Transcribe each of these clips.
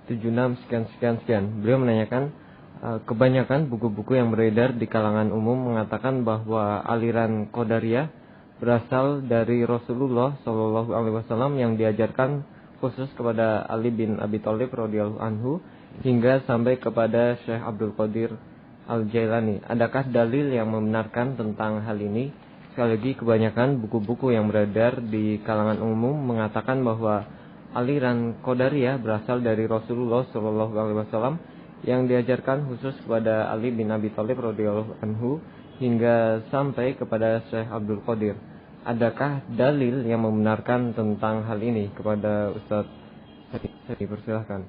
76 sekian. Beliau menanyakan, kebanyakan buku-buku yang beredar di kalangan umum mengatakan bahwa aliran Qadariyah berasal dari Rasulullah Shallallahu Alaihi Wasallam yang diajarkan khusus kepada Ali bin Abi Thalib radhiyallahu anhu hingga sampai kepada Syekh Abdul Qadir Al-Jailani. Adakah dalil yang membenarkan tentang hal ini? Sekali lagi, kebanyakan buku-buku yang beredar di kalangan umum mengatakan bahwa aliran Qadariyah berasal dari Rasulullah Shallallahu Alaihi Wasallam yang diajarkan khusus kepada Ali bin Abi Thalib radhiyallahu anhu hingga sampai kepada Syekh Abdul Qadir. Adakah dalil yang membenarkan tentang hal ini? Kepada Ustaz saya dipersilahkan.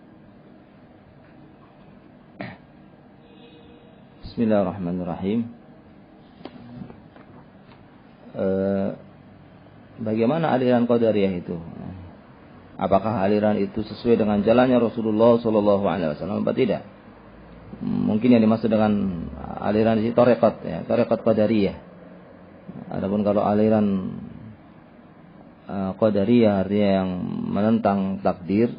Bismillahirrahmanirrahim. Bagaimana aliran Qadariyah itu? Apakah aliran itu sesuai dengan jalannya Rasulullah Shallallahu Alaihi Wasallam atau tidak? Mungkin yang dimaksud dengan aliran ini tarekat, ya, tarekat Qadariyah. Adapun kalau aliran Qadariyah artinya yang menentang takdir,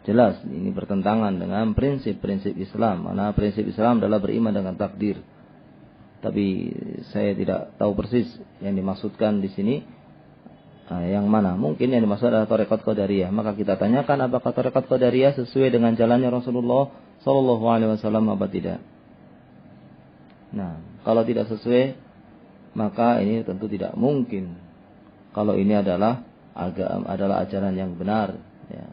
jelas ini bertentangan dengan prinsip-prinsip Islam. Karena prinsip Islam adalah beriman dengan takdir. Tapi saya tidak tahu persis yang dimaksudkan di sini yang mana. Mungkin yang dimaksud adalah tarekat Qadariyah. Maka kita tanyakan apakah tarekat Qadariyah sesuai dengan jalannya Rasulullah Sallallahu Alaihi Wasallam apa tidak. Nah, kalau tidak sesuai, maka ini tentu tidak mungkin. Kalau ini adalah ajaran yang benar. Ya.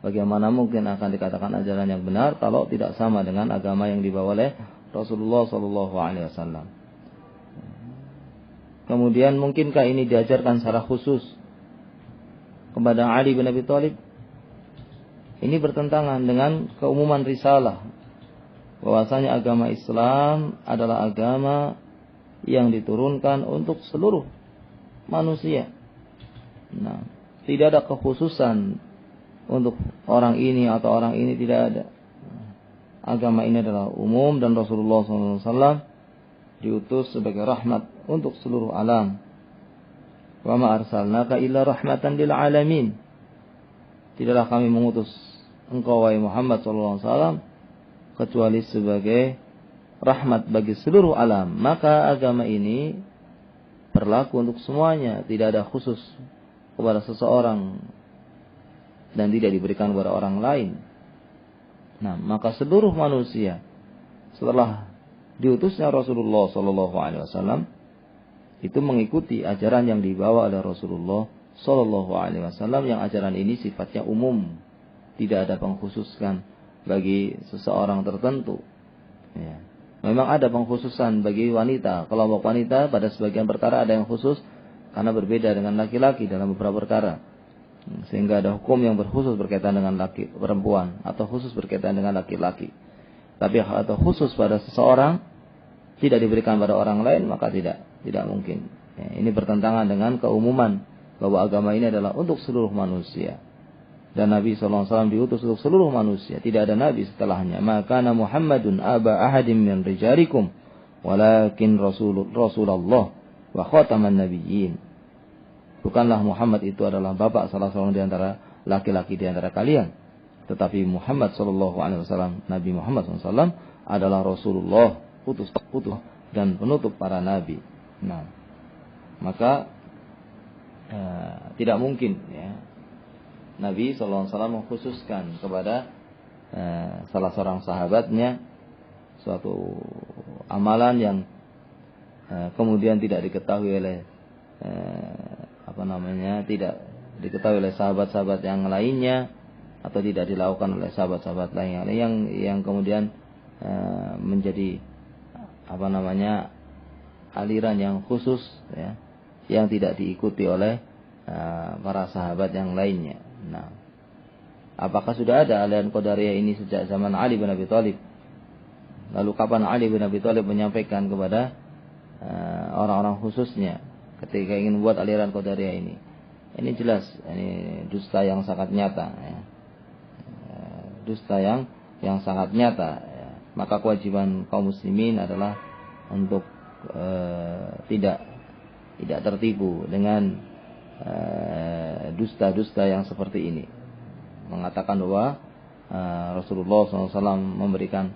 Bagaimana mungkin akan dikatakan ajaran yang benar kalau tidak sama dengan agama yang dibawa oleh Rasulullah Sallallahu Alaihi Wasallam. Kemudian mungkinkah ini diajarkan secara khusus kepada Ali bin Abi Thalib? Ini bertentangan dengan keumuman risalah, bahwasanya agama Islam adalah agama yang diturunkan untuk seluruh manusia. Nah, tidak ada kekhususan untuk orang ini atau orang ini, tidak ada. Agama ini adalah umum dan Rasulullah SAW diutus sebagai rahmat untuk seluruh alam. Wa ma arsalnaka illa rahmatan lil alamin. Tidaklah kami mengutus engkau wahai Muhammad SAW kecuali sebagai rahmat bagi seluruh alam. Maka agama ini berlaku untuk semuanya, tidak ada khusus kepada seseorang dan tidak diberikan kepada orang lain. Nah, maka seluruh manusia setelah diutusnya Rasulullah SAW itu mengikuti ajaran yang dibawa oleh Rasulullah SAW, yang ajaran ini sifatnya umum, tidak ada pengkhususkan bagi seseorang tertentu. Ya. Memang ada pengkhususan bagi wanita. Kelompok wanita pada sebagian perkara ada yang khusus karena berbeda dengan laki-laki dalam beberapa perkara. Sehingga ada hukum yang berkhusus berkaitan dengan laki perempuan atau khusus berkaitan dengan laki-laki. Tapi atau khusus pada seseorang tidak diberikan pada orang lain, maka tidak mungkin. Ya, ini bertentangan dengan keumuman bahwa agama ini adalah untuk seluruh manusia. Dan Nabi SAW diutus untuk seluruh manusia. Tidak ada Nabi setelahnya. Maka Muhammadun aba ahadim min rijalikum walakin Rasulullah wa khataman nabiyyin. Bukanlah Muhammad itu adalah bapak salah seorang di antara laki-laki di antara kalian. Tetapi Muhammad SAW, Nabi Muhammad SAW adalah Rasulullah, putus dan penutup para nabi. Nah, maka tidak mungkin ya Nabi SAW mengkhususkan kepada salah seorang sahabatnya suatu amalan yang kemudian tidak diketahui oleh tidak diketahui oleh sahabat-sahabat yang lainnya atau tidak dilakukan oleh sahabat-sahabat lain yang kemudian menjadi aliran yang khusus ya, yang tidak diikuti oleh para sahabat yang lainnya. Nah, apakah sudah ada aliran Qadariyah ini sejak zaman Ali bin Abi Thalib? Lalu kapan Ali bin Abi Thalib menyampaikan kepada orang-orang khususnya ketika ingin membuat aliran Qadariyah ini? Ini jelas, ini dusta yang sangat nyata ya. Dusta yang sangat nyata ya. Maka kewajiban kaum muslimin adalah untuk tidak tertipu dengan dusta-dusta yang seperti ini. Mengatakan bahwa Rasulullah SAW memberikan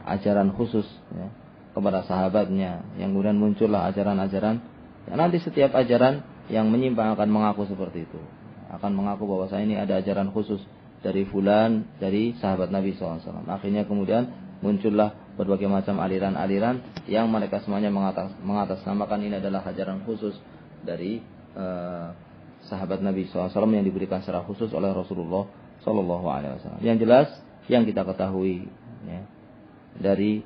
ajaran khusus ya, kepada sahabatnya, yang kemudian muncullah ajaran-ajaran. Ya, nanti setiap ajaran yang menyimpang akan mengaku seperti itu, akan mengaku bahwa saya ini ada ajaran khusus dari fulan, dari sahabat Nabi SAW. Akhirnya kemudian muncullah berbagai macam aliran-aliran yang mereka semuanya mengatasnamakan ini adalah ajaran khusus dari sahabat Nabi SAW yang diberikan secara khusus oleh Rasulullah SAW. Yang jelas yang kita ketahui ya, dari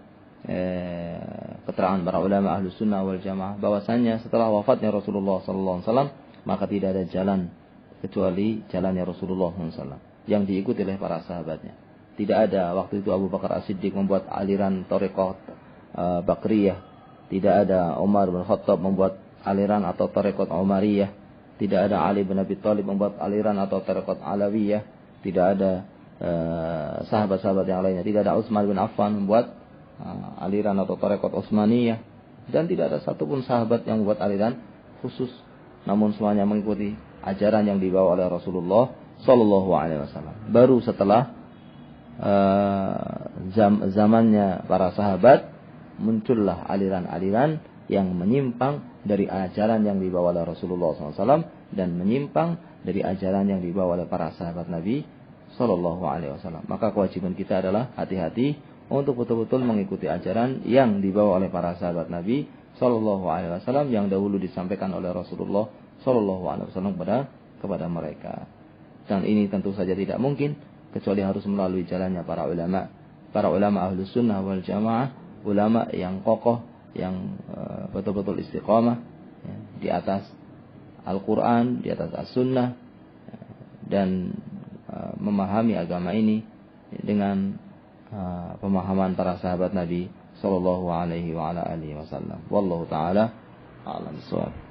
keterangan para ulama Ahlus Sunnah wal Jamaah bahwasanya setelah wafatnya Rasulullah SAW maka tidak ada jalan kecuali jalannya Rasulullah SAW yang diikuti oleh para sahabatnya. Tidak ada waktu itu Abu Bakar As-Siddiq membuat aliran Thariqah Bakriyah, tidak ada Umar bin Khattab membuat aliran atau Thariqah Umariyah, tidak ada Ali bin Abi Thalib membuat aliran atau Thariqah Alawiyah, tidak ada sahabat-sahabat yang lainnya, tidak ada Utsman bin Affan membuat aliran atau Thariqah Utsmaniyah, dan tidak ada satupun sahabat yang membuat aliran khusus, namun semuanya mengikuti ajaran yang dibawa oleh Rasulullah Sallallahu Alaihi Wasallam. Baru setelah zamannya para sahabat muncullah aliran-aliran yang menyimpang dari ajaran yang dibawa oleh Rasulullah SAW dan menyimpang dari ajaran yang dibawa oleh para sahabat Nabi Sallallahu Alaihi Wasallam. Maka kewajiban kita adalah hati-hati untuk betul-betul mengikuti ajaran yang dibawa oleh para sahabat Nabi Sallallahu Alaihi Wasallam yang dahulu disampaikan oleh Rasulullah Sallallahu Alaihi Wasallam kepada mereka. Dan ini tentu saja tidak mungkin kecuali harus melalui jalannya para ulama Ahlus Sunnah wal Jamaah, ulama yang kokoh, yang betul-betul istiqamah ya, di atas Al-Quran, di atas As-Sunnah dan memahami agama ini dengan pemahaman para sahabat Nabi Sallallahu Alaihi Wasallam. Wallahu taala a'lam bissawab.